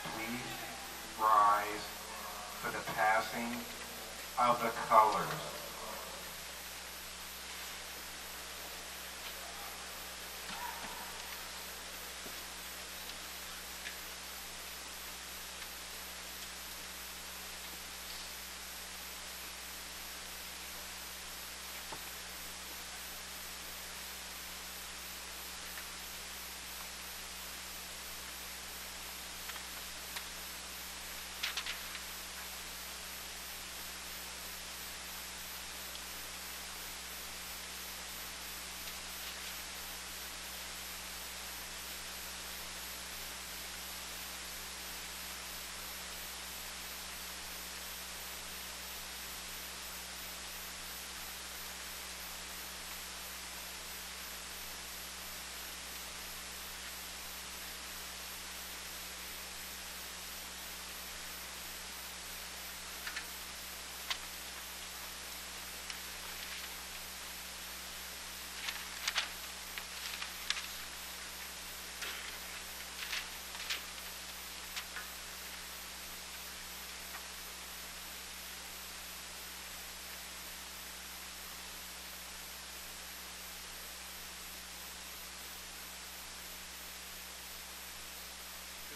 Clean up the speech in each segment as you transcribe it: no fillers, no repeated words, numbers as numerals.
Please rise for the passing of the colors.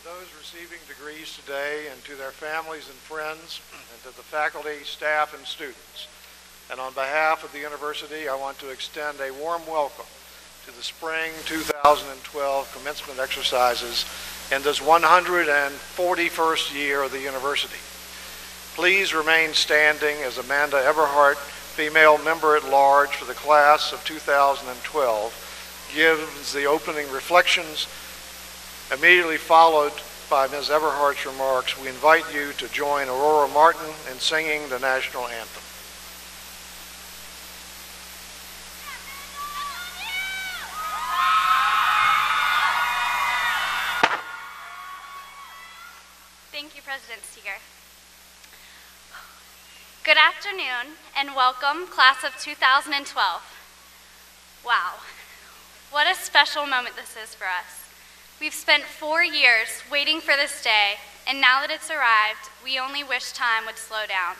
Those receiving degrees today, and to their families and friends, and to the faculty, staff, and students. And on behalf of the university, I want to extend a warm welcome to the spring 2012 commencement exercises in this 141st year of the university. Please remain standing as Amanda Everhart, female member at large for the class of 2012, gives the opening reflections. Immediately followed by Ms. Everhart's remarks, we invite you to join Aurora Martin in singing the national anthem. Thank you, President Steger. Good afternoon and welcome, class of 2012. Wow, what a special moment this is for us. We've spent 4 years waiting for this day, and now that it's arrived, we only wish time would slow down.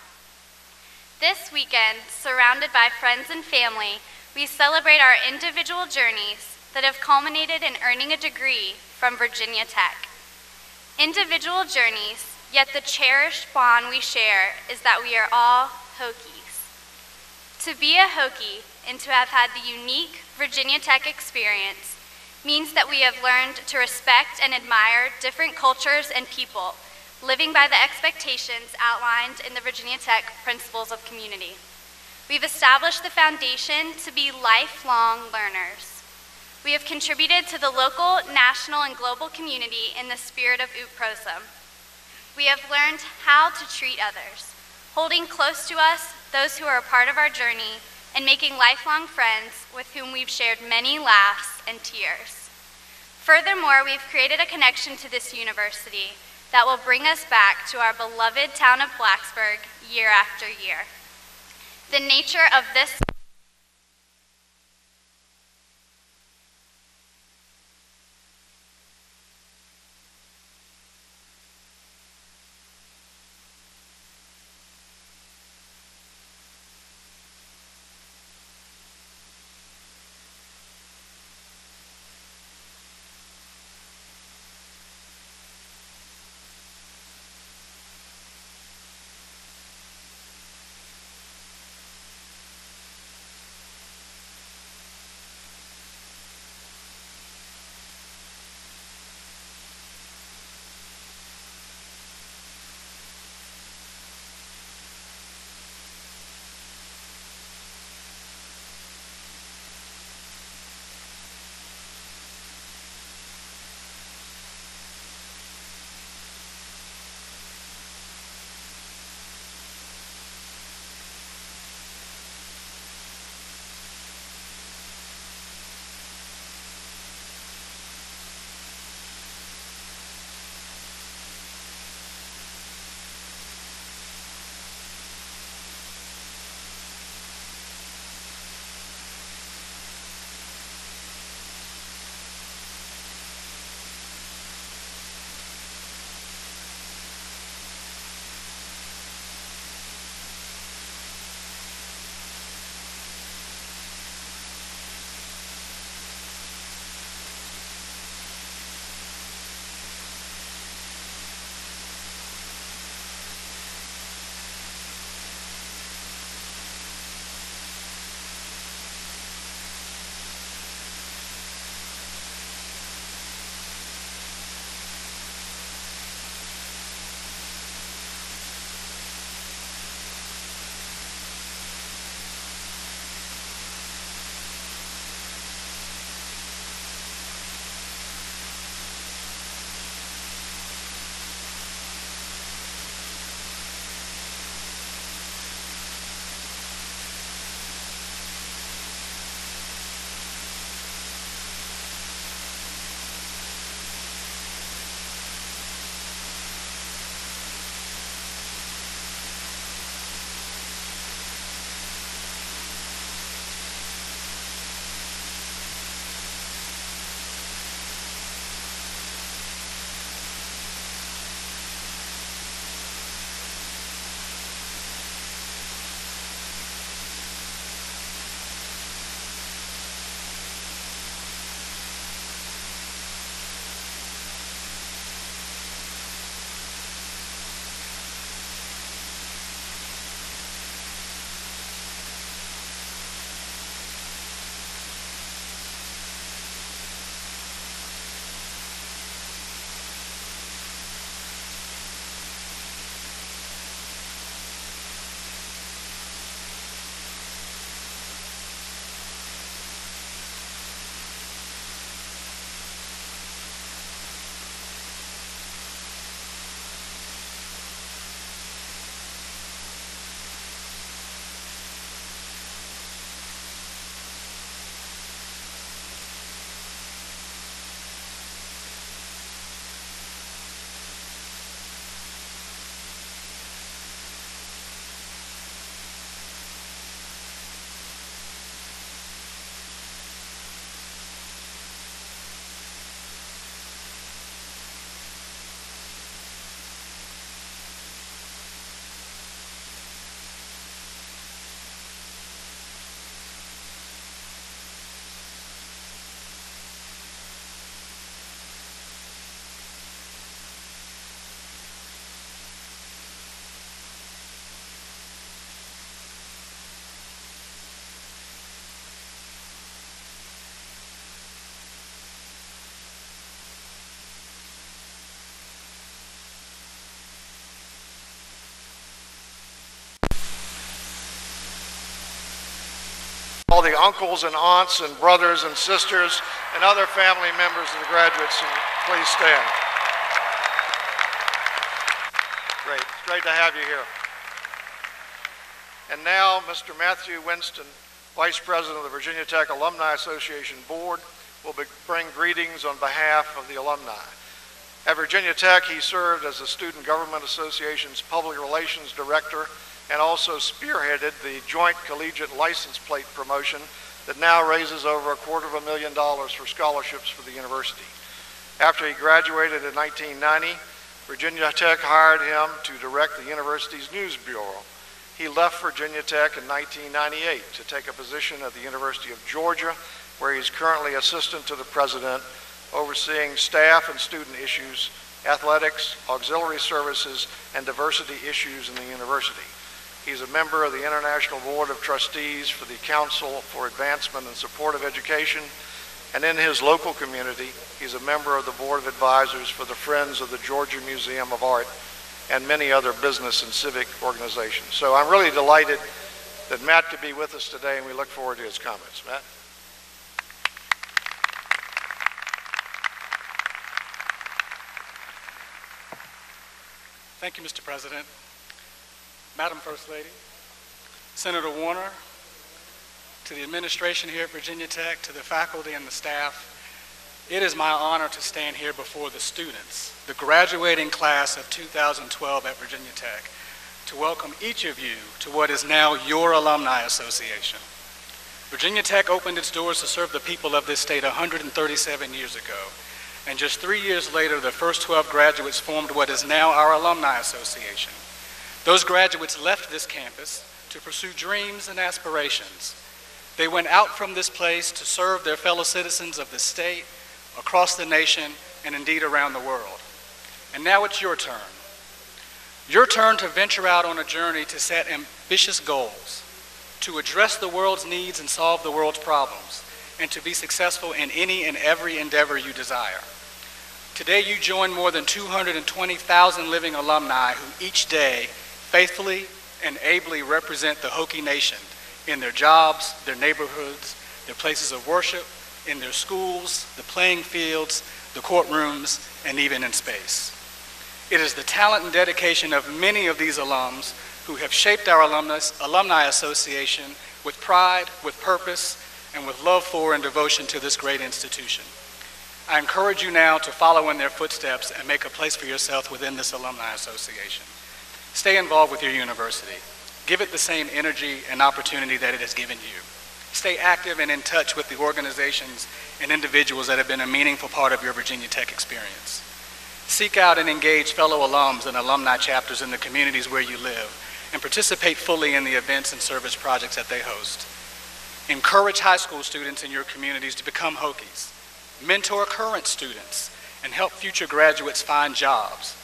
This weekend, surrounded by friends and family, we celebrate our individual journeys that have culminated in earning a degree from Virginia Tech. Individual journeys, yet the cherished bond we share is that we are all Hokies. To be a Hokie and to have had the unique Virginia Tech experience means that we have learned to respect and admire different cultures and people, living by the expectations outlined in the Virginia Tech Principles of Community. We've established the foundation to be lifelong learners. We have contributed to the local, national, and global community in the spirit of UPROSM. We have learned how to treat others, holding close to us those who are a part of our journey, and making lifelong friends with whom we've shared many laughs and tears. Furthermore, we've created a connection to this university that will bring us back to our beloved town of Blacksburg year after year. The nature of this the uncles and aunts and brothers and sisters and other family members of the graduates, and please stand. Great, it's great to have you here. And now, Mr. Matthew Winston, Vice President of the Virginia Tech Alumni Association Board, will bring greetings on behalf of the alumni. At Virginia Tech, he served as the Student Government Association's Public Relations Director and also spearheaded the Joint Collegiate License Plate promotion that now raises over $250,000 for scholarships for the university. After he graduated in 1990, Virginia Tech hired him to direct the university's news bureau. He left Virginia Tech in 1998 to take a position at the University of Georgia, where he's currently assistant to the president, overseeing staff and student issues, athletics, auxiliary services, and diversity issues in the university. He's a member of the International Board of Trustees for the Council for Advancement and Support of Education, and in his local community, he's a member of the Board of Advisors for the Friends of the Georgia Museum of Art and many other business and civic organizations. So I'm really delighted that Matt could be with us today, and we look forward to his comments. Matt? Thank you, Mr. President. Madam First Lady, Senator Warner, to the administration here at Virginia Tech, to the faculty and the staff, it is my honor to stand here before the students, the graduating class of 2012 at Virginia Tech, to welcome each of you to what is now your Alumni Association. Virginia Tech opened its doors to serve the people of this state 137 years ago. And just 3 years later, the first 12 graduates formed what is now our Alumni Association. Those graduates left this campus to pursue dreams and aspirations. They went out from this place to serve their fellow citizens of the state, across the nation, and indeed around the world. And now it's your turn. Your turn to venture out on a journey to set ambitious goals, to address the world's needs and solve the world's problems, and to be successful in any and every endeavor you desire. Today you join more than 220,000 living alumni who each day faithfully and ably represent the Hokie Nation in their jobs, their neighborhoods, their places of worship, in their schools, the playing fields, the courtrooms, and even in space. It is the talent and dedication of many of these alums who have shaped our Alumni Association with pride, with purpose, and with love for and devotion to this great institution. I encourage you now to follow in their footsteps and make a place for yourself within this Alumni Association. Stay involved with your university. Give it the same energy and opportunity that it has given you. Stay active and in touch with the organizations and individuals that have been a meaningful part of your Virginia Tech experience. Seek out and engage fellow alums and alumni chapters in the communities where you live, and participate fully in the events and service projects that they host. Encourage high school students in your communities to become Hokies. Mentor current students and help future graduates find jobs.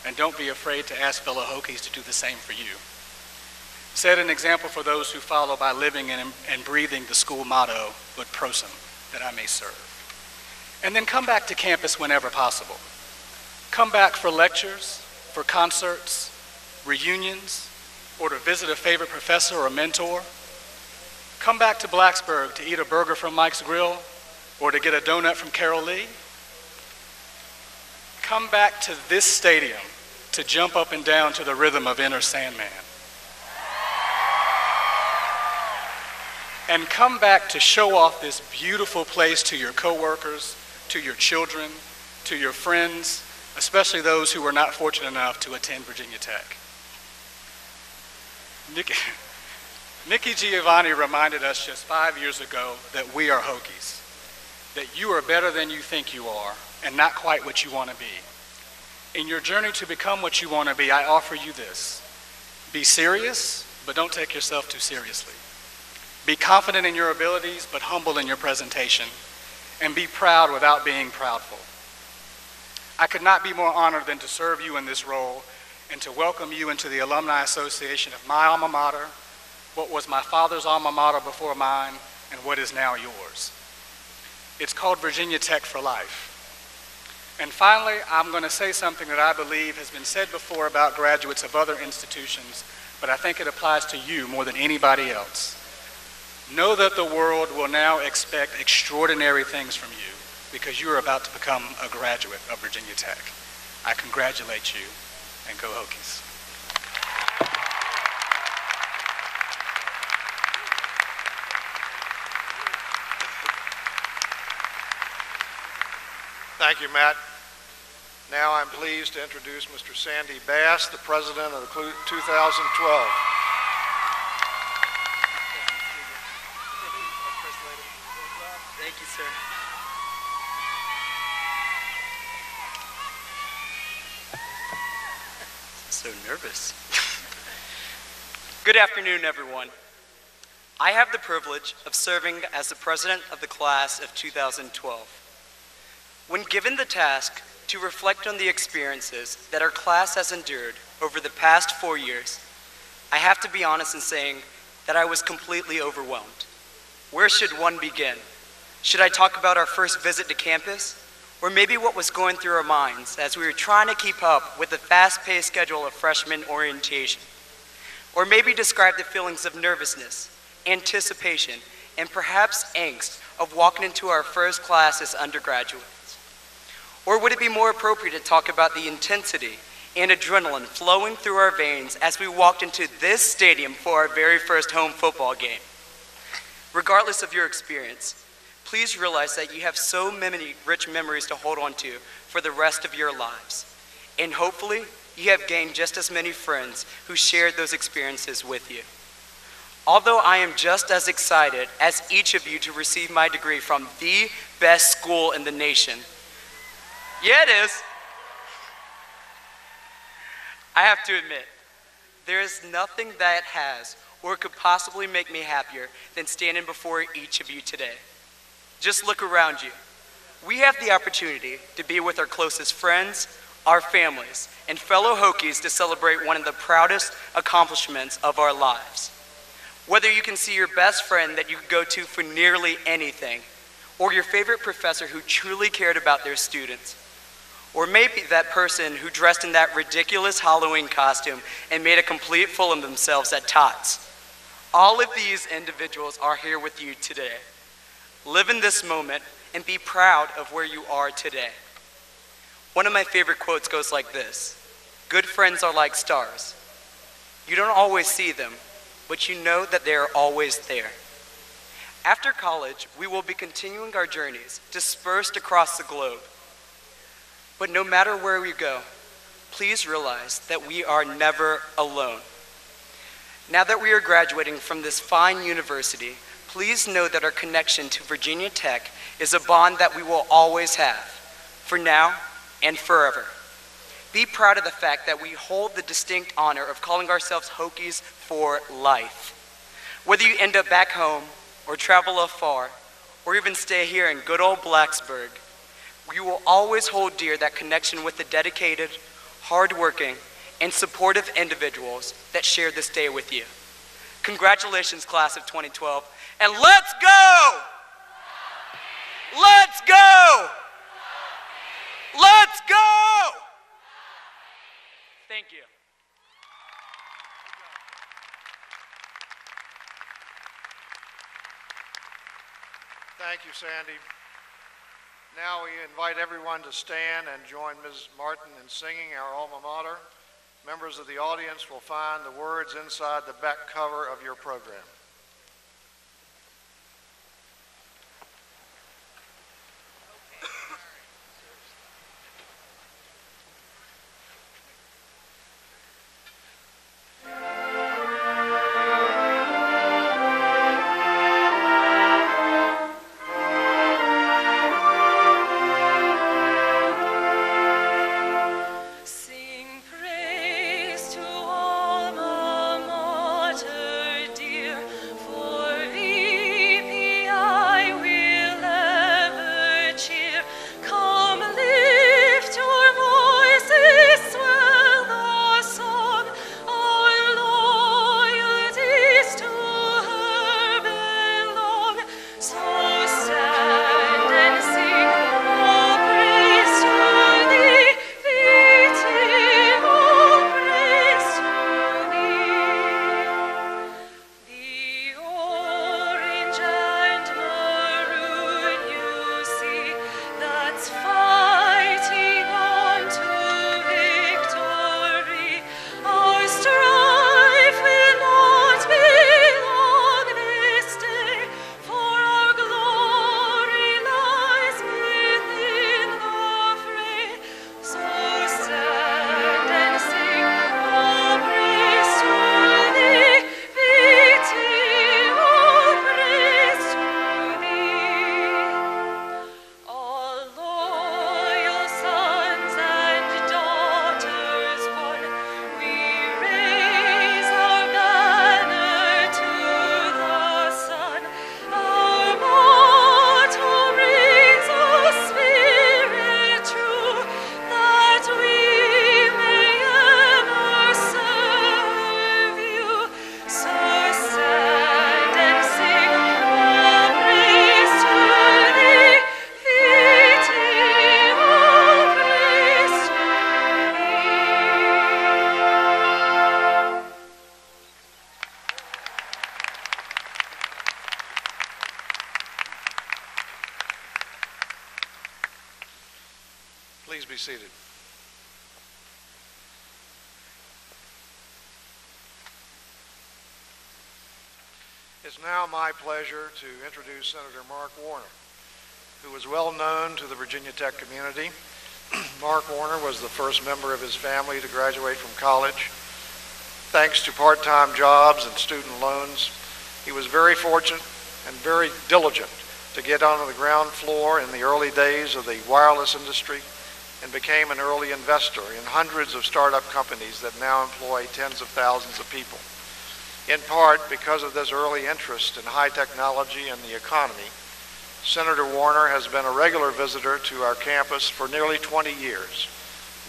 And don't be afraid to ask fellow Hokies to do the same for you. Set an example for those who follow by living and breathing the school motto, "Ut prosum," that I may serve. And then come back to campus whenever possible. Come back for lectures, for concerts, reunions, or to visit a favorite professor or mentor. Come back to Blacksburg to eat a burger from Mike's Grill, or to get a donut from Carol Lee. Come back to this stadium to jump up and down to the rhythm of Enter Sandman. And come back to show off this beautiful place to your coworkers, to your children, to your friends, especially those who were not fortunate enough to attend Virginia Tech. Nikki Giovanni reminded us just 5 years ago that we are Hokies, that you are better than you think you are and not quite what you want to be. In your journey to become what you want to be, I offer you this. Be serious, but don't take yourself too seriously. Be confident in your abilities, but humble in your presentation. And be proud without being proudful. I could not be more honored than to serve you in this role and to welcome you into the Alumni Association of my alma mater, what was my father's alma mater before mine, and what is now yours. It's called Virginia Tech for Life. And finally, I'm going to say something that I believe has been said before about graduates of other institutions, but I think it applies to you more than anybody else. Know that the world will now expect extraordinary things from you because you are about to become a graduate of Virginia Tech. I congratulate you, and go Hokies. Thank you, Matt. Now I'm pleased to introduce Mr. Sandy Bass, the president of the 2012. Thank you, sir. So nervous. Good afternoon, everyone. I have the privilege of serving as the president of the class of 2012. When given the task to reflect on the experiences that our class has endured over the past 4 years, I have to be honest in saying that I was completely overwhelmed. Where should one begin? Should I talk about our first visit to campus? Or maybe what was going through our minds as we were trying to keep up with the fast-paced schedule of freshman orientation? Or maybe describe the feelings of nervousness, anticipation, and perhaps angst of walking into our first class as undergraduates? Or would it be more appropriate to talk about the intensity and adrenaline flowing through our veins as we walked into this stadium for our very first home football game? Regardless of your experience, please realize that you have so many rich memories to hold on to for the rest of your lives. And hopefully, you have gained just as many friends who shared those experiences with you. Although I am just as excited as each of you to receive my degree from the best school in the nation, yeah, it is. I have to admit, there is nothing that has or could possibly make me happier than standing before each of you today. Just look around you. We have the opportunity to be with our closest friends, our families, and fellow Hokies to celebrate one of the proudest accomplishments of our lives. Whether you can see your best friend that you could go to for nearly anything, or your favorite professor who truly cared about their students, or maybe that person who dressed in that ridiculous Halloween costume and made a complete fool of themselves at Tots. All of these individuals are here with you today. Live in this moment and be proud of where you are today. One of my favorite quotes goes like this: "Good friends are like stars. You don't always see them, but you know that they are always there." After college, we will be continuing our journeys dispersed across the globe. But no matter where we go, please realize that we are never alone. Now that we are graduating from this fine university, please know that our connection to Virginia Tech is a bond that we will always have, for now and forever. Be proud of the fact that we hold the distinct honor of calling ourselves Hokies for life. Whether you end up back home, or travel afar, or even stay here in good old Blacksburg, you will always hold dear that connection with the dedicated, hardworking, and supportive individuals that share this day with you. Congratulations, class of 2012, and let's go! Let's go! Let's go! Thank you. Thank you, Sandy. Now we invite everyone to stand and join Ms. Martin in singing our alma mater. Members of the audience will find the words inside the back cover of your program. Praise to alma mater dear. Please be seated. It's now my pleasure to introduce Senator Mark Warner, who is well known to the Virginia Tech community. Mark Warner was the first member of his family to graduate from college. Thanks to part-time jobs and student loans, he was very fortunate and very diligent to get onto the ground floor in the early days of the wireless industry and became an early investor in hundreds of startup companies that now employ tens of thousands of people. In part because of this early interest in high technology and the economy, Senator Warner has been a regular visitor to our campus for nearly 20 years,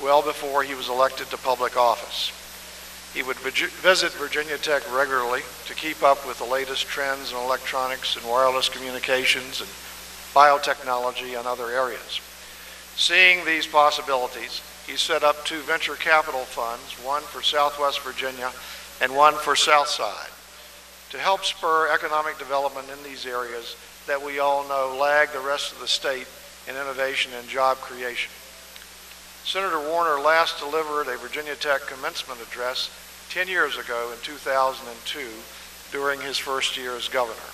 well before he was elected to public office. He would visit Virginia Tech regularly to keep up with the latest trends in electronics and wireless communications and biotechnology and other areas. Seeing these possibilities, he set up 2 venture capital funds, one for Southwest Virginia and one for Southside, to help spur economic development in these areas that we all know lag the rest of the state in innovation and job creation. Senator Warner last delivered a Virginia Tech commencement address 10 years ago in 2002 during his first year as governor.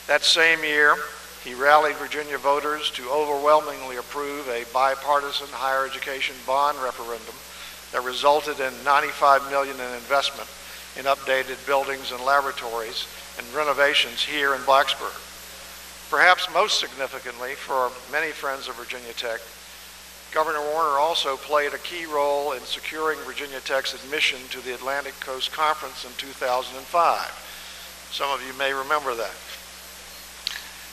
That same year, he rallied Virginia voters to overwhelmingly approve a bipartisan higher education bond referendum that resulted in $95 million in investment in updated buildings and laboratories and renovations here in Blacksburg. Perhaps most significantly for many friends of Virginia Tech, Governor Warner also played a key role in securing Virginia Tech's admission to the Atlantic Coast Conference in 2005. Some of you may remember that.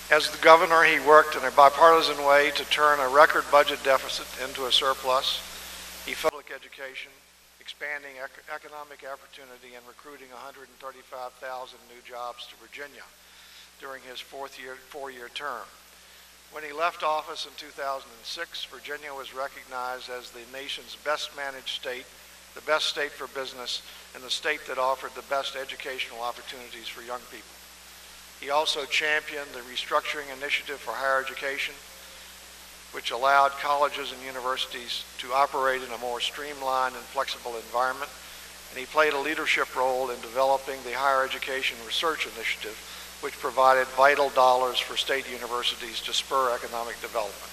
As the governor, he worked in a bipartisan way to turn a record budget deficit into a surplus. He funded public education, expanding economic opportunity and recruiting 135,000 new jobs to Virginia during his four-year term. When he left office in 2006, Virginia was recognized as the nation's best managed state, the best state for business, and the state that offered the best educational opportunities for young people. He also championed the restructuring initiative for higher education, which allowed colleges and universities to operate in a more streamlined and flexible environment, and he played a leadership role in developing the Higher Education Research Initiative, which provided vital dollars for state universities to spur economic development.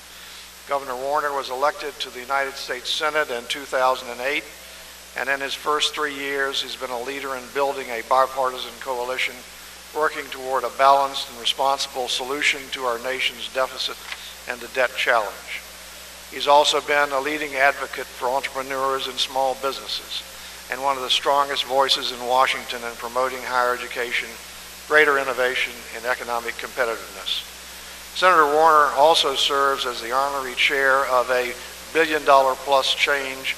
Governor Warner was elected to the United States Senate in 2008, and in his first 3 years, he's been a leader in building a bipartisan coalition working toward a balanced and responsible solution to our nation's deficit and the debt challenge. He's also been a leading advocate for entrepreneurs and small businesses, and one of the strongest voices in Washington in promoting higher education, greater innovation, and economic competitiveness. Senator Warner also serves as the honorary chair of a $1 billion plus change,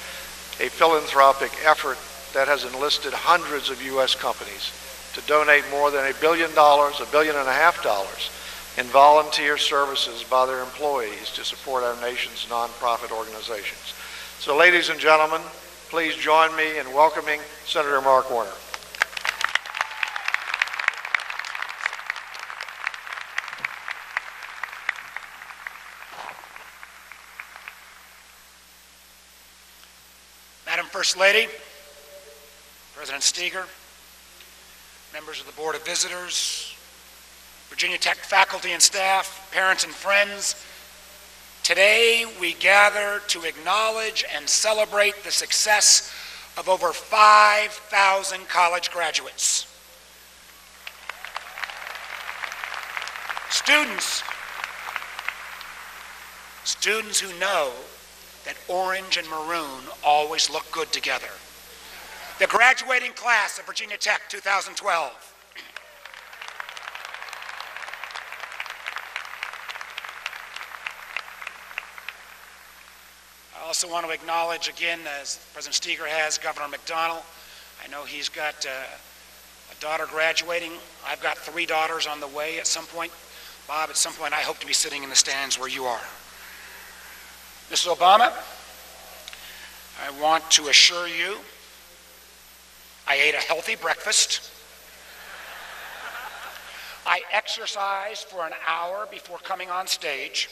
a philanthropic effort that has enlisted hundreds of U.S. companies to donate more than $1 billion, $1.5 billion in volunteer services by their employees to support our nation's nonprofit organizations. So ladies and gentlemen, please join me in welcoming Senator Mark Warner. Madam First Lady, President Steger, members of the Board of Visitors, Virginia Tech faculty and staff, parents and friends, today we gather to acknowledge and celebrate the success of over 5,000 college graduates. Students who know that orange and maroon always look good together. The graduating class of Virginia Tech 2012. I also want to acknowledge again, as President Steger has, Governor McDonnell. I know he's got a daughter graduating. I've got 3 daughters on the way at some point. Bob, at some point I hope to be sitting in the stands where you are. Mrs. Obama, I want to assure you I ate a healthy breakfast. I exercised for an hour before coming on stage.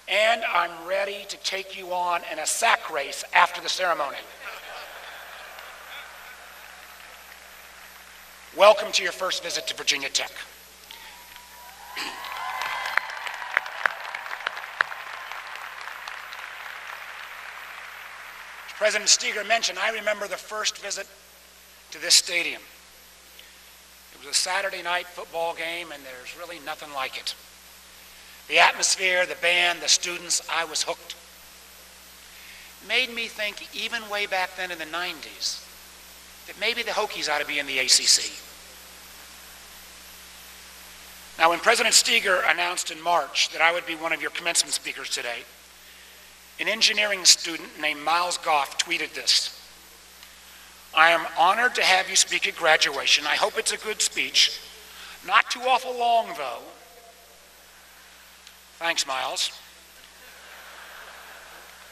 And I'm ready to take you on in a sack race after the ceremony. Welcome to your first visit to Virginia Tech. As President Steger mentioned, I remember the first visit to this stadium. It was a Saturday night football game, and there's really nothing like it. The atmosphere, the band, the students, I was hooked. Made me think, even way back then in the 90s, that maybe the Hokies ought to be in the ACC. Now, when President Steger announced in March that I would be one of your commencement speakers today, an engineering student named Miles Goff tweeted this: "I am honored to have you speak at graduation. I hope it's a good speech. Not too awful long, though." Thanks, Miles.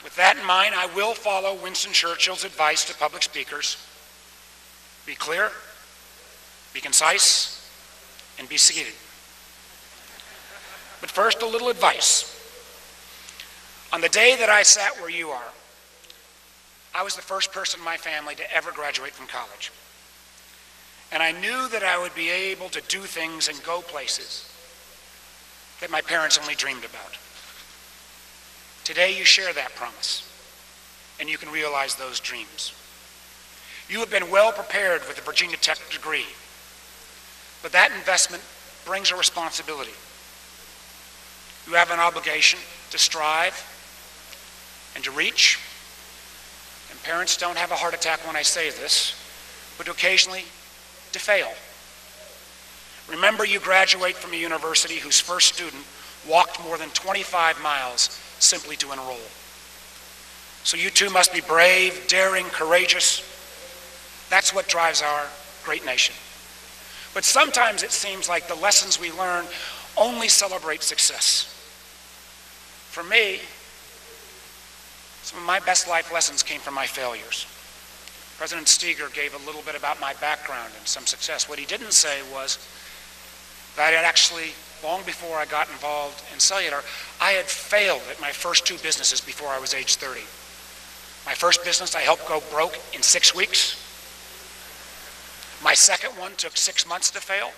With that in mind, I will follow Winston Churchill's advice to public speakers. Be clear, be concise, and be seated. But first, a little advice. On the day that I sat where you are, I was the first person in my family to ever graduate from college. And I knew that I would be able to do things and go places that my parents only dreamed about. Today you share that promise, and you can realize those dreams. You have been well prepared with a Virginia Tech degree, but that investment brings a responsibility. You have an obligation to strive and to reach, and parents don't have a heart attack when I say this, but occasionally to fail. Remember, you graduate from a university whose first student walked more than 25 miles simply to enroll. So you too must be brave, daring, courageous. That's what drives our great nation. But sometimes it seems like the lessons we learn only celebrate success. For me, some of my best life lessons came from my failures. President Steger gave a little bit about my background and some success. What he didn't say was that I had actually, long before I got involved in cellular, I had failed at my first two businesses before I was age 30. My first business I helped go broke in 6 weeks. My second one took 6 months to fail.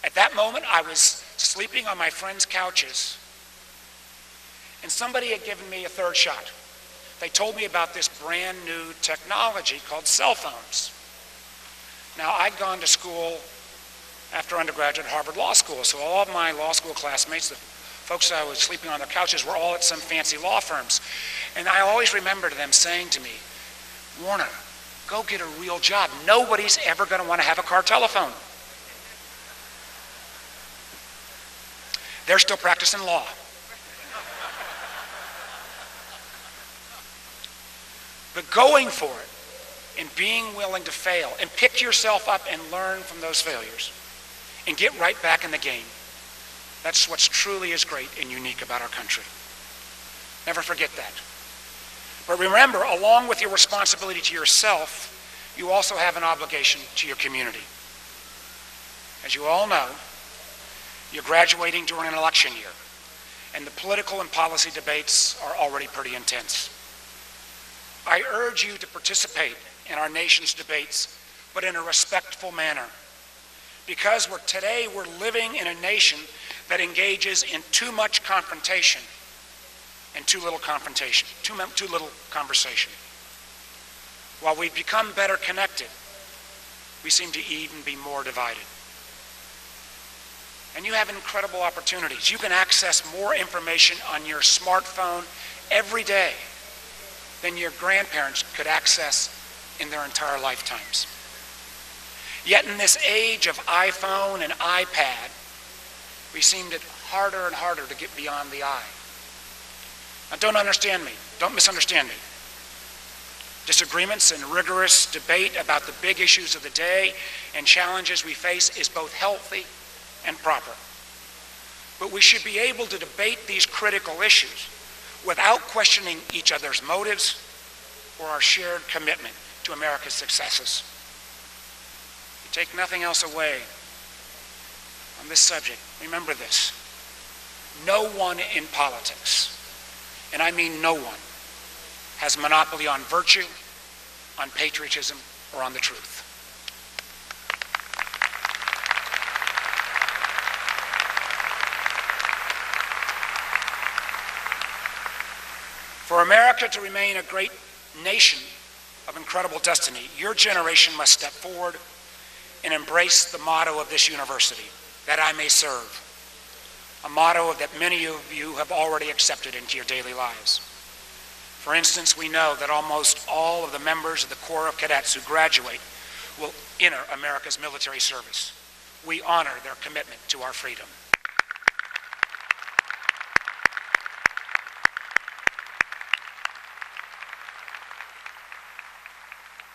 At that moment, I was sleeping on my friends' couches, and somebody had given me a third shot. They told me about this brand new technology called cell phones. Now, I'd gone to school after undergraduate at Harvard Law School, so all of my law school classmates, the folks I was sleeping on their couches, were all at some fancy law firms. And I always remember them saying to me, "Warner, go get a real job. Nobody's ever going to want to have a car telephone." They're still practicing law. But going for it and being willing to fail and pick yourself up and learn from those failures and get right back in the game, that's what truly is great and unique about our country. Never forget that. But remember, along with your responsibility to yourself, you also have an obligation to your community. As you all know, you're graduating during an election year, and the political and policy debates are already pretty intense. I urge you to participate in our nation's debates, but in a respectful manner. Because today we're living in a nation that engages in too much confrontation and too little confrontation, too little conversation. While we've become better connected, we seem to even be more divided. And you have incredible opportunities. You can access more information on your smartphone every day than your grandparents could access in their entire lifetimes. Yet in this age of iPhone and iPad, we seem it harder and harder to get beyond the eye. Now don't misunderstand me. Disagreements and rigorous debate about the big issues of the day and challenges we face is both healthy and proper. But we should be able to debate these critical issues without questioning each other's motives or our shared commitment to America's successes. You take nothing else away on this subject. Remember this. No one in politics, and I mean no one, has a monopoly on virtue, on patriotism, or on the truth. For America to remain a great nation of incredible destiny, your generation must step forward and embrace the motto of this university, that I may serve, a motto that many of you have already accepted into your daily lives. For instance, we know that almost all of the members of the Corps of Cadets who graduate will enter America's military service. We honor their commitment to our freedom.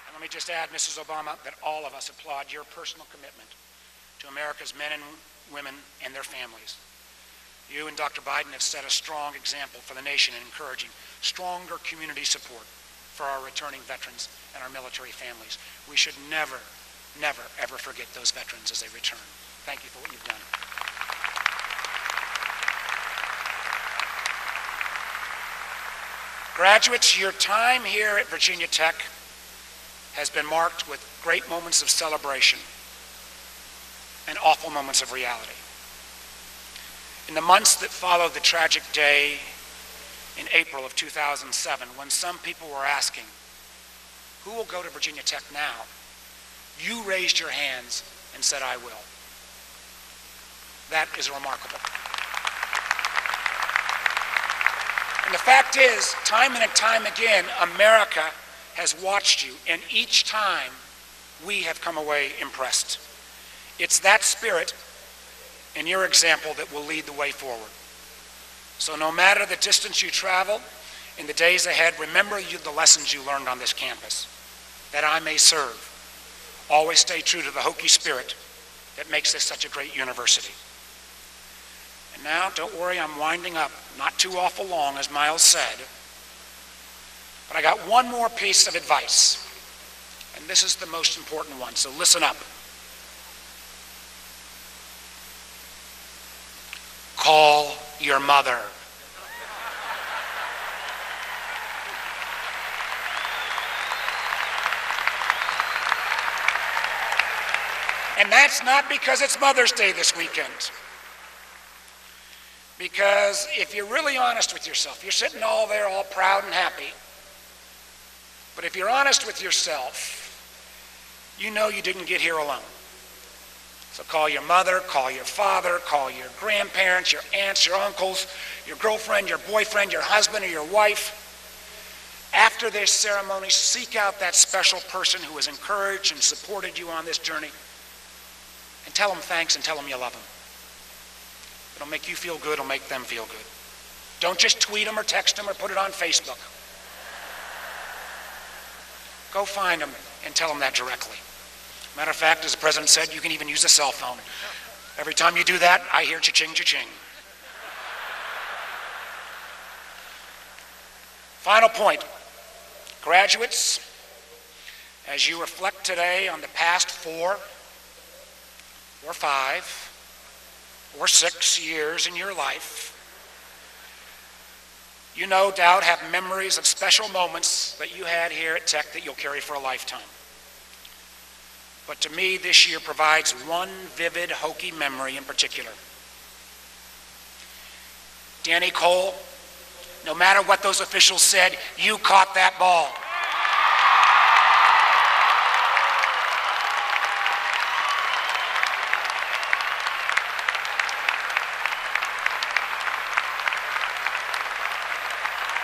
And let me just add, Mrs. Obama, that all of us applaud your personal commitment to America's men and women and their families. You and Dr. Biden have set a strong example for the nation in encouraging stronger community support for our returning veterans and our military families. We should never, never, ever forget those veterans as they return. Thank you for what you've done. Graduates, your time here at Virginia Tech has been marked with great moments of celebration and awful moments of reality. In the months that followed the tragic day in April of 2007, when some people were asking, who will go to Virginia Tech now? You raised your hands and said, I will. That is remarkable. And the fact is, time and time again, America has watched you, and each time we have come away impressed. It's that spirit and your example that will lead the way forward. So no matter the distance you travel in the days ahead, remember the lessons you learned on this campus, that I may serve. Always stay true to the Hokie spirit that makes this such a great university. And now, don't worry, I'm winding up, not too awful long, as Miles said, but I got one more piece of advice, and this is the most important one, so listen up. Call your mother. And that's not because it's Mother's Day this weekend. Because if you're really honest with yourself, you're sitting all there all proud and happy. But if you're honest with yourself, you know you didn't get here alone. So call your mother, call your father, call your grandparents, your aunts, your uncles, your girlfriend, your boyfriend, your husband, or your wife. After this ceremony, seek out that special person who has encouraged and supported you on this journey, and tell them thanks and tell them you love them. It'll make you feel good, it'll make them feel good. Don't just tweet them or text them or put it on Facebook. Go find them and tell them that directly. Matter of fact, as the president said, you can even use a cell phone. Every time you do that, I hear cha-ching, cha-ching. Final point. Graduates, as you reflect today on the past 4 or 5 or 6 years in your life, you no doubt have memories of special moments that you had here at Tech that you'll carry for a lifetime. But to me, this year provides one vivid Hokie memory in particular. Danny Cole, no matter what those officials said, you caught that ball.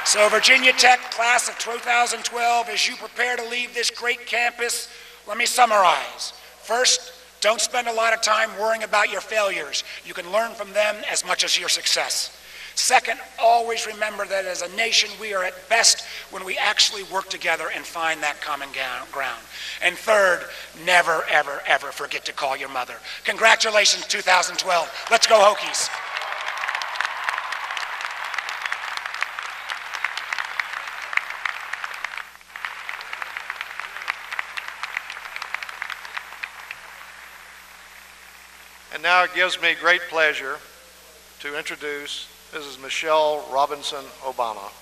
So Virginia Tech class of 2012, as you prepare to leave this great campus, let me summarize. First, don't spend a lot of time worrying about your failures. You can learn from them as much as your success. Second, always remember that as a nation, we are at best when we actually work together and find that common ground. And third, never, ever, ever forget to call your mother. Congratulations, 2012. Let's go Hokies. And now it gives me great pleasure to introduce Mrs. Michelle Robinson Obama,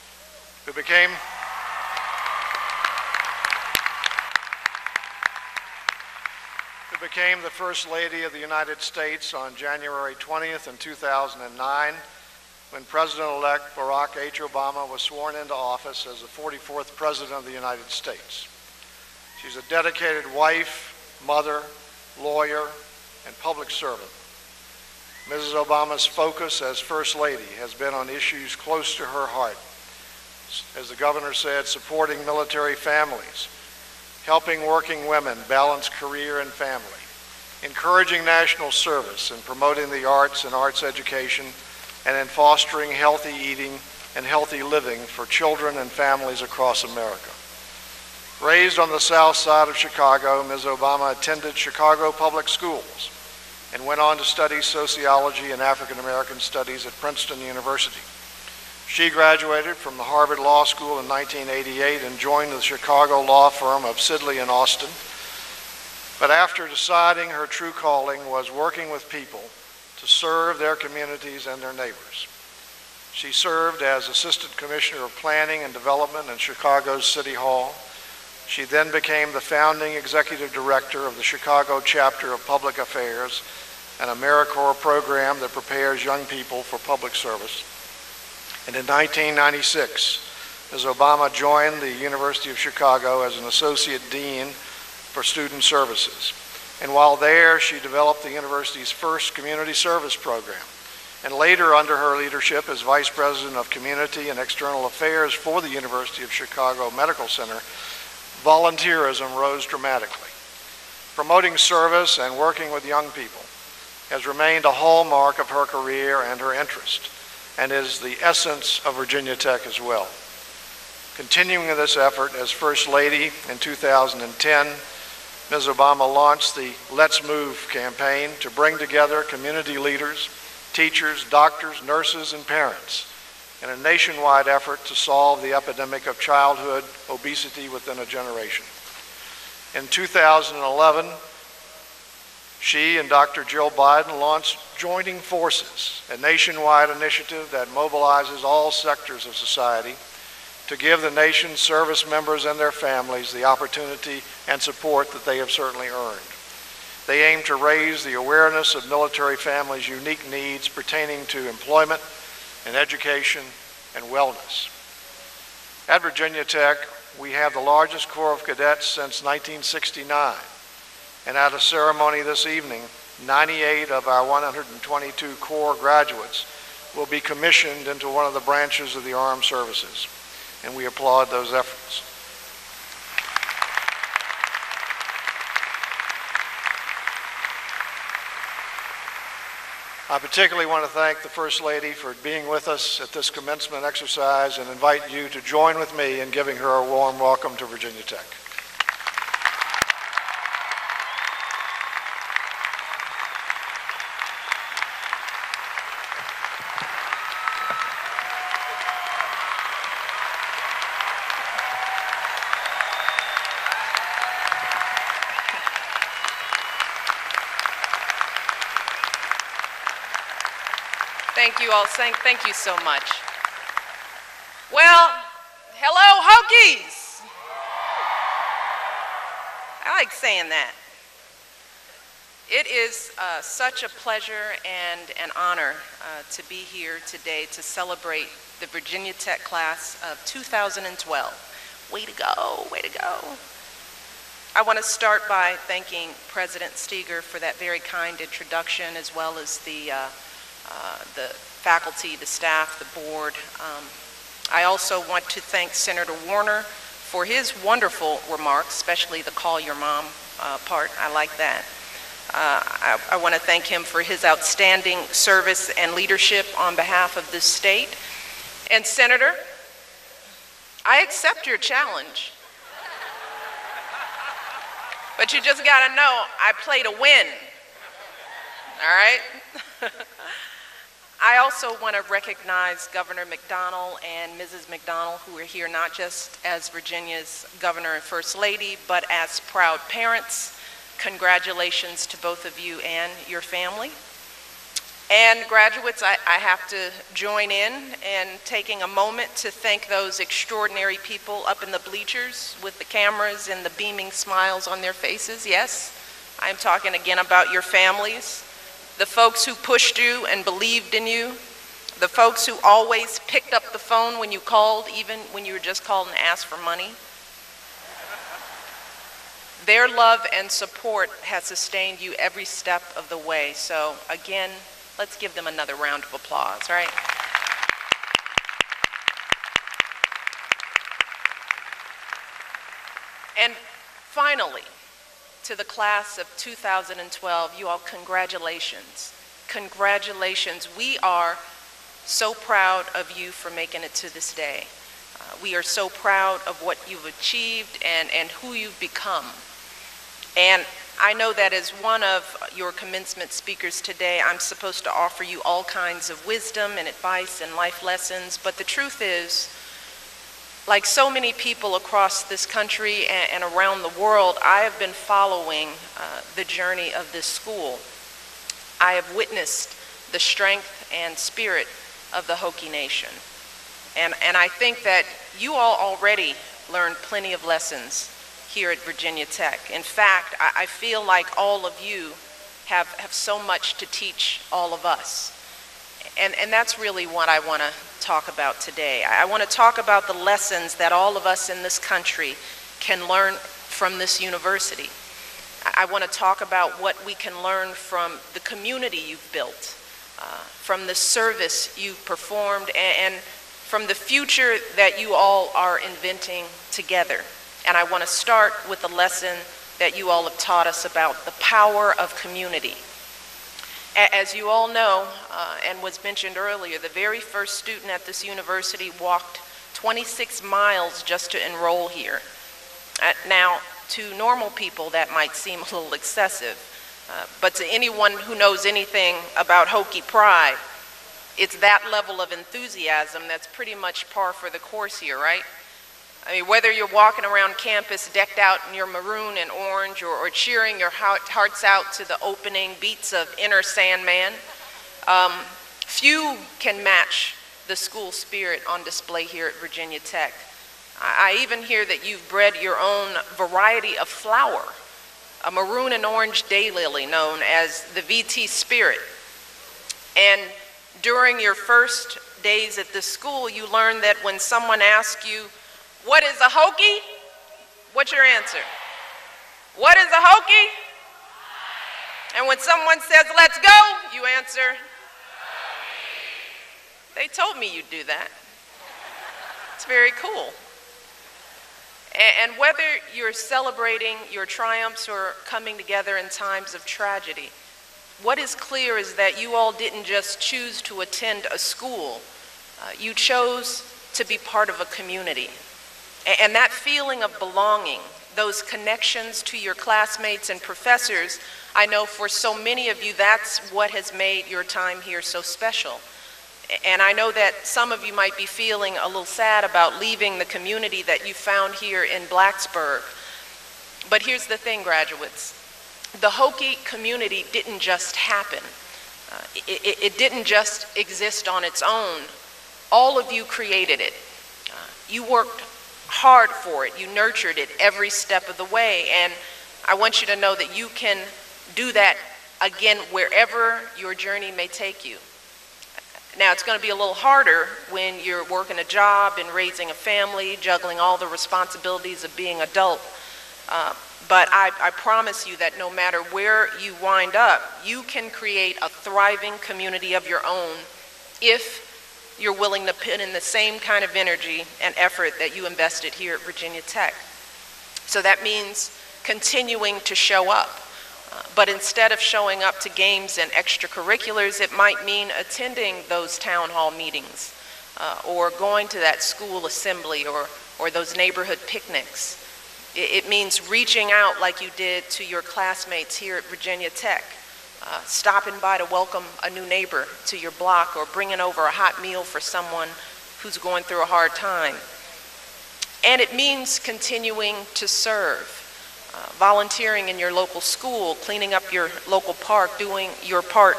who became the First Lady of the United States on January 20th in 2009, when President-elect Barack H. Obama was sworn into office as the 44th President of the United States. She's a dedicated wife, mother, lawyer, and public servant. Mrs. Obama's focus as First Lady has been on issues close to her heart. As the governor said, supporting military families, helping working women balance career and family, encouraging national service and promoting the arts and arts education, and in fostering healthy eating and healthy living for children and families across America. Raised on the south side of Chicago, Ms. Obama attended Chicago public schools and went on to study sociology and African American studies at Princeton University. She graduated from the Harvard Law School in 1988 and joined the Chicago law firm of Sidley and Austin. But after deciding her true calling was working with people to serve their communities and their neighbors. She served as Assistant Commissioner of Planning and Development in Chicago's City Hall. She then became the founding Executive Director of the Chicago Chapter of Public Affairs, an AmeriCorps program that prepares young people for public service. And in 1996, Ms. Obama joined the University of Chicago as an Associate Dean for Student Services. And while there, she developed the university's first community service program. And later, under her leadership as Vice President of Community and External Affairs for the University of Chicago Medical Center, volunteerism rose dramatically. Promoting service and working with young people has remained a hallmark of her career and her interest, and is the essence of Virginia Tech as well. Continuing this effort as First Lady in 2010, Ms. Obama launched the Let's Move campaign to bring together community leaders, teachers, doctors, nurses, and parents in a nationwide effort to solve the epidemic of childhood obesity within a generation. In 2011, she and Dr. Jill Biden launched Joining Forces, a nationwide initiative that mobilizes all sectors of society to give the nation's service members and their families the opportunity and support that they have certainly earned. They aim to raise the awareness of military families' unique needs pertaining to employment and education and wellness. At Virginia Tech, we have the largest Corps of Cadets since 1969. And at a ceremony this evening, 98 of our 122 Corps graduates will be commissioned into one of the branches of the armed services. And we applaud those efforts. I particularly want to thank the First Lady for being with us at this commencement exercise and invite you to join with me in giving her a warm welcome to Virginia Tech. Thank you all. Thank you so much. Well, hello, Hokies. I like saying that. It is such a pleasure and an honor to be here today to celebrate the Virginia Tech class of 2012. Way to go, way to go. I want to start by thanking President Steger for that very kind introduction, as well as the faculty, the staff, the board. I also want to thank Senator Warner for his wonderful remarks, especially the call your mom part. I like that. I want to thank him for his outstanding service and leadership on behalf of this state. And Senator, I accept your challenge. But you just got to know, I play to win. All right? I also want to recognize Governor McDonnell and Mrs. McDonnell, who are here not just as Virginia's Governor and First Lady, but as proud parents. Congratulations to both of you and your family. And graduates, I have to join in taking a moment to thank those extraordinary people up in the bleachers with the cameras and the beaming smiles on their faces. Yes, I'm talking again about your families, the folks who pushed you and believed in you, the folks who always picked up the phone when you called, even when you were just called and asked for money. Their love and support has sustained you every step of the way. So again, let's give them another round of applause, right? And finally, to the class of 2012, you all, congratulations. Congratulations. We are so proud of you for making it to this day. We are so proud of what you've achieved and who you've become. And I know that as one of your commencement speakers today, I'm supposed to offer you all kinds of wisdom and advice and life lessons, but the truth is, like so many people across this country and around the world, I have been following the journey of this school. I have witnessed the strength and spirit of the Hokie Nation. And I think that you all already learned plenty of lessons here at Virginia Tech. In fact, I feel like all of you have so much to teach all of us. And that's really what I want to talk about today. I want to talk about the lessons that all of us in this country can learn from this university. I want to talk about what we can learn from the community you've built, from the service you've performed, and from the future that you all are inventing together. And I want to start with a lesson that you all have taught us about the power of community. As you all know, and was mentioned earlier, the very first student at this university walked 26 miles just to enroll here. Now, to normal people, that might seem a little excessive, but to anyone who knows anything about Hokie pride, it's that level of enthusiasm that's pretty much par for the course here, right? I mean, whether you're walking around campus decked out in your maroon and orange or cheering your hearts out to the opening beats of Inner Sandman, few can match the school spirit on display here at Virginia Tech. I even hear that you've bred your own variety of flower, a maroon and orange daylily known as the VT Spirit. And during your first days at this school, you learned that when someone asks you, "What is a Hokie?" What's your answer? What is a Hokie? And when someone says, "Let's go," you answer, "They told me you'd do that." It's very cool. And whether you're celebrating your triumphs or coming together in times of tragedy, what is clear is that you all didn't just choose to attend a school. You chose to be part of a community. And that feeling of belonging, those connections to your classmates and professors, I know for so many of you, that's what has made your time here so special. And I know that some of you might be feeling a little sad about leaving the community that you found here in Blacksburg. But here's the thing, graduates. The Hokie community didn't just happen. It didn't just exist on its own. All of you created it. You worked hard for it. You nurtured it every step of the way. And I want you to know that you can do that again wherever your journey may take you. Now, it's going to be a little harder when you're working a job and raising a family, juggling all the responsibilities of being an adult. But I promise you that no matter where you wind up, you can create a thriving community of your own if you're willing to put in the same kind of energy and effort that you invested here at Virginia Tech. So that means continuing to show up. But instead of showing up to games and extracurriculars, it might mean attending those town hall meetings or going to that school assembly or those neighborhood picnics. It means reaching out like you did to your classmates here at Virginia Tech, stopping by to welcome a new neighbor to your block or bringing over a hot meal for someone who's going through a hard time. And it means continuing to serve. Volunteering in your local school, cleaning up your local park, doing your part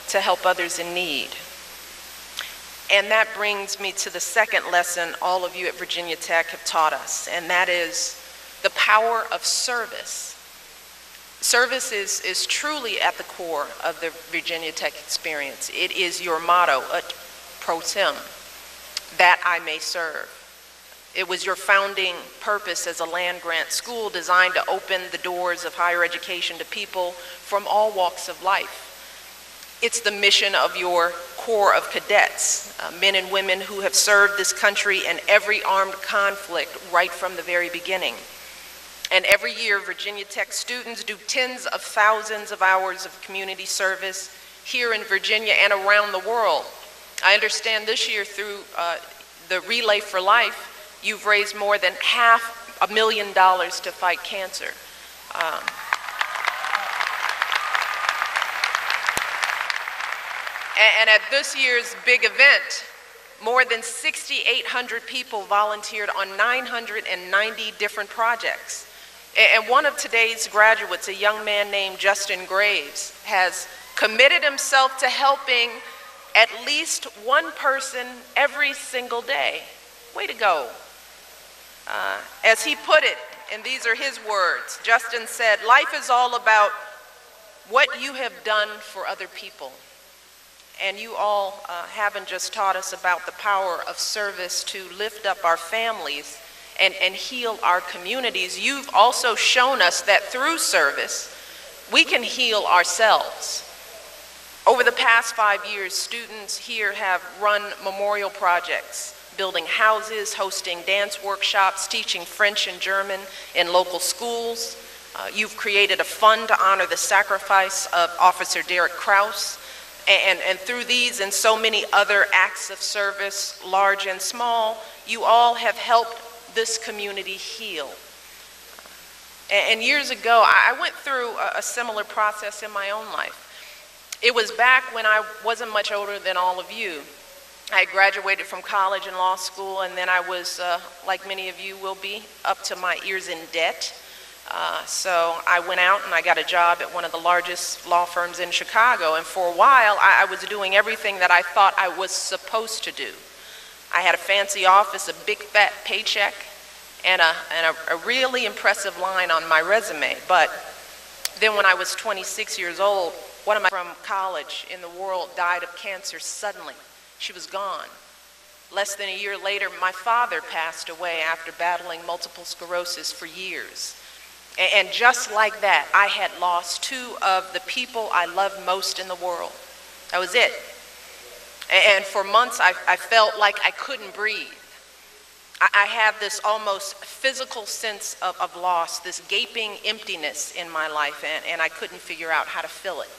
to help others in need. And that brings me to the second lesson all of you at Virginia Tech have taught us, and that is the power of service. Service is truly at the core of the Virginia Tech experience. It is your motto, ut pro tem, that I may serve. It was your founding purpose as a land-grant school designed to open the doors of higher education to people from all walks of life. It's the mission of your Corps of Cadets, men and women who have served this country in every armed conflict right from the very beginning. And every year, Virginia Tech students do tens of thousands of hours of community service here in Virginia and around the world. I understand this year through the Relay for Life, you've raised more than $500,000 to fight cancer. And at this year's big event, more than 6,800 people volunteered on 990 different projects. And one of today's graduates, a young man named Justin Graves, has committed himself to helping at least one person every single day. Way to go. As he put it, and these are his words, Justin said, "Life is all about what you have done for other people." And you all haven't just taught us about the power of service to lift up our families and heal our communities. You've also shown us that through service, we can heal ourselves. Over the past 5 years, students here have run memorial projects, building houses, hosting dance workshops, teaching French and German in local schools. You've created a fund to honor the sacrifice of Officer Derek Kraus. And through these and so many other acts of service, large and small, you all have helped this community heal. And years ago, I went through a similar process in my own life. It was back when I wasn't much older than all of you. I graduated from college and law school, and then I was, like many of you will be, up to my ears in debt. So I went out and I got a job at one of the largest law firms in Chicago, and for a while I was doing everything that I thought I was supposed to do. I had a fancy office, a big fat paycheck, and a really impressive line on my resume. But then when I was 26 years old, one of my from college in the world died of cancer suddenly. She was gone. Less than a year later, my father passed away after battling multiple sclerosis for years. And just like that, I had lost two of the people I loved most in the world. That was it. And for months, I felt like I couldn't breathe. I had this almost physical sense of loss, this gaping emptiness in my life, and I couldn't figure out how to fill it.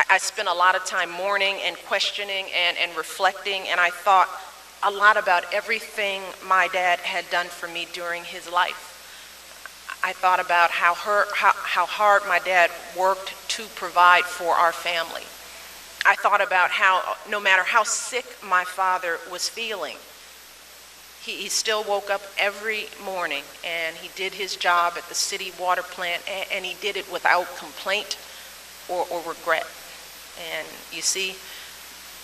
I spent a lot of time mourning and questioning and reflecting, and I thought a lot about everything my dad had done for me during his life. I thought about how hard my dad worked to provide for our family. I thought about how, no matter how sick my father was feeling, he still woke up every morning and he did his job at the city water plant, and he did it without complaint or regret. And you see,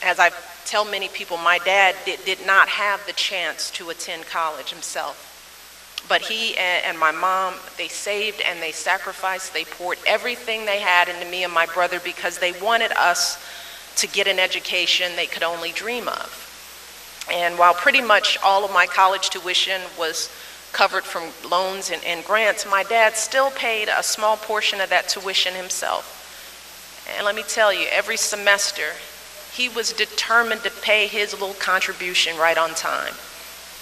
as I tell many people, my dad did not have the chance to attend college himself. But he and my mom, they saved and they sacrificed. They poured everything they had into me and my brother because they wanted us to get an education they could only dream of. And while pretty much all of my college tuition was covered from loans and grants, my dad still paid a small portion of that tuition himself. And let me tell you, every semester, he was determined to pay his little contribution right on time.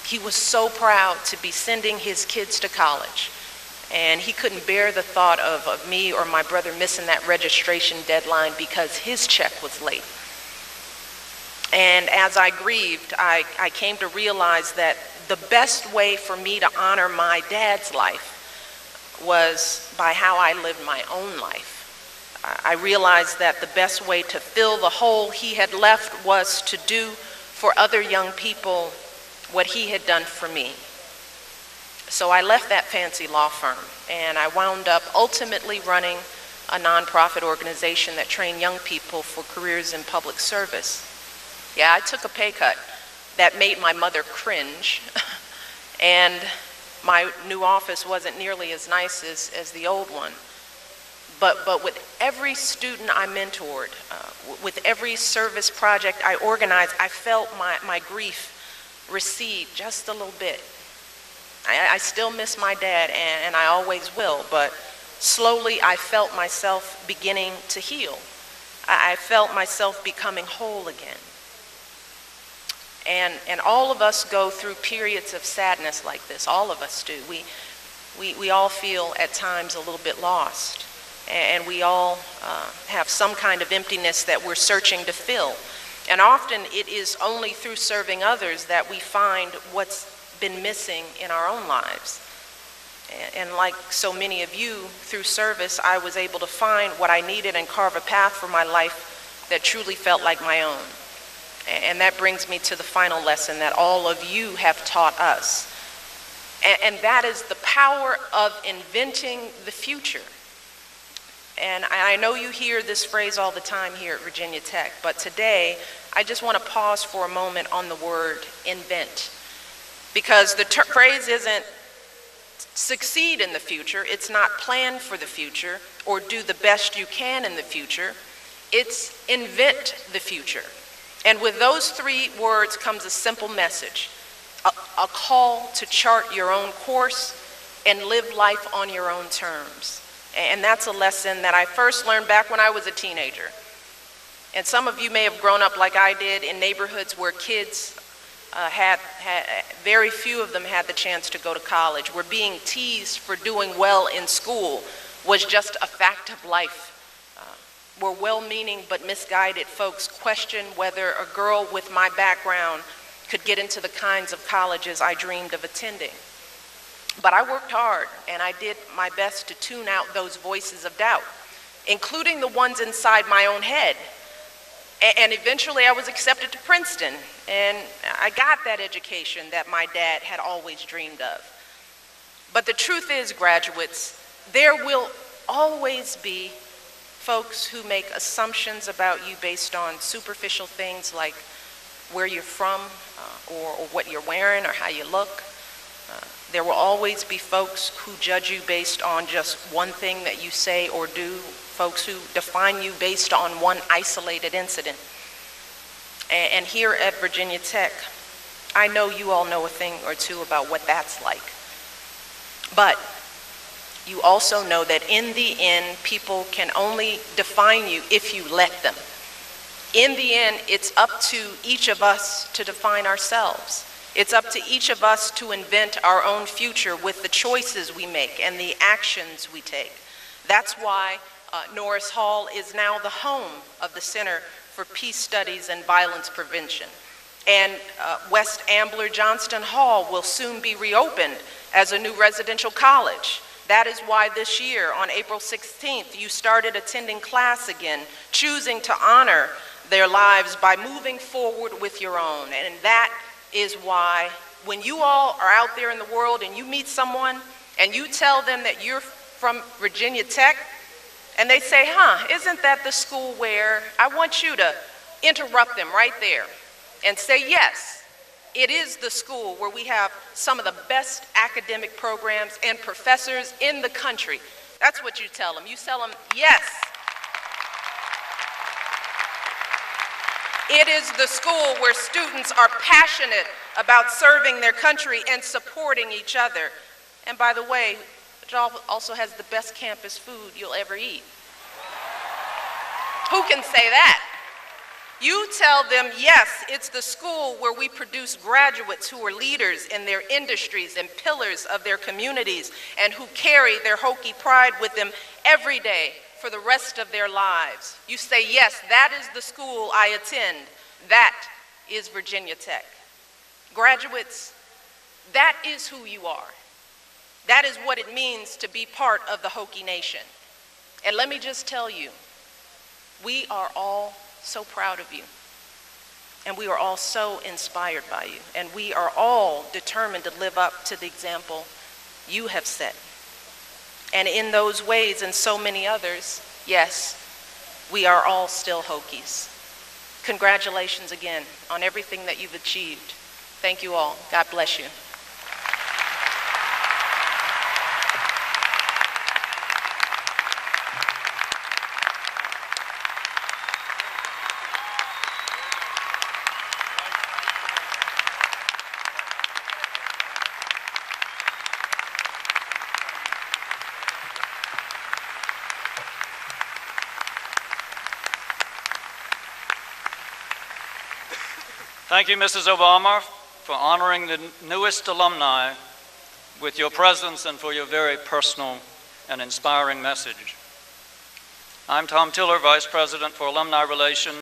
He was so proud to be sending his kids to college, and he couldn't bear the thought of me or my brother missing that registration deadline because his check was late. And as I grieved, I came to realize that the best way for me to honor my dad's life was by how I lived my own life. I realized that the best way to fill the hole he had left was to do for other young people what he had done for me. So I left that fancy law firm, and I wound up ultimately running a nonprofit organization that trained young people for careers in public service. Yeah, I took a pay cut that made my mother cringe, and my new office wasn't nearly as nice as the old one. But with every student I mentored, with every service project I organized, I felt my grief recede just a little bit. I still miss my dad, and I always will, but slowly I felt myself beginning to heal. I felt myself becoming whole again. And all of us go through periods of sadness like this. All of us do. We all feel at times a little bit lost. And we all have some kind of emptiness that we're searching to fill. And often it is only through serving others that we find what's been missing in our own lives. And like so many of you, through service, I was able to find what I needed and carve a path for my life that truly felt like my own. And that brings me to the final lesson that all of you have taught us. And that is the power of inventing the future. And I know you hear this phrase all the time here at Virginia Tech, but today I just want to pause for a moment on the word invent. Because the phrase isn't succeed in the future, it's not plan for the future or do the best you can in the future, it's invent the future. And with those three words comes a simple message, a call to chart your own course and live life on your own terms. And that's a lesson that I first learned back when I was a teenager. And some of you may have grown up like I did in neighborhoods where kids very few of them had the chance to go to college, where being teased for doing well in school was just a fact of life. Where well-meaning but misguided folks questioned whether a girl with my background could get into the kinds of colleges I dreamed of attending. But I worked hard, and I did my best to tune out those voices of doubt, including the ones inside my own head. And eventually I was accepted to Princeton, and I got that education that my dad had always dreamed of. But the truth is, graduates, there will always be folks who make assumptions about you based on superficial things like where you're from or what you're wearing or how you look. There will always be folks who judge you based on just one thing that you say or do, folks who define you based on one isolated incident. And here at Virginia Tech, I know you all know a thing or two about what that's like. But you also know that in the end, people can only define you if you let them. In the end, it's up to each of us to define ourselves. It's up to each of us to invent our own future with the choices we make and the actions we take. That's why Norris Hall is now the home of the Center for Peace Studies and Violence Prevention. And West Ambler Johnston Hall will soon be reopened as a new residential college. That is why this year, on April 16th, you started attending class again, choosing to honor their lives by moving forward with your own. And that is why when you all are out there in the world and you meet someone and you tell them that you're from Virginia Tech, and they say, isn't that the school where, I want you to interrupt them right there and say, yes, it is the school where we have some of the best academic programs and professors in the country. That's what you tell them. You tell them, yes, it is the school where students are passionate about serving their country and supporting each other. And by the way, it also has the best campus food you'll ever eat. Who can say that? You tell them, yes, it's the school where we produce graduates who are leaders in their industries and pillars of their communities and who carry their Hokie pride with them every day for the rest of their lives. You say, yes, that is the school I attend. That is Virginia Tech. Graduates, that is who you are. That is what it means to be part of the Hokie Nation. And let me just tell you, we are all so proud of you. And we are all so inspired by you. And we are all determined to live up to the example you have set. And in those ways and so many others, Yes, we are all still Hokies. Congratulations again on everything that you've achieved. Thank you all. God bless you. Thank you, Mrs. Obama, for honoring the newest alumni with your presence and for your very personal and inspiring message. I'm Tom Tiller, Vice President for Alumni Relations.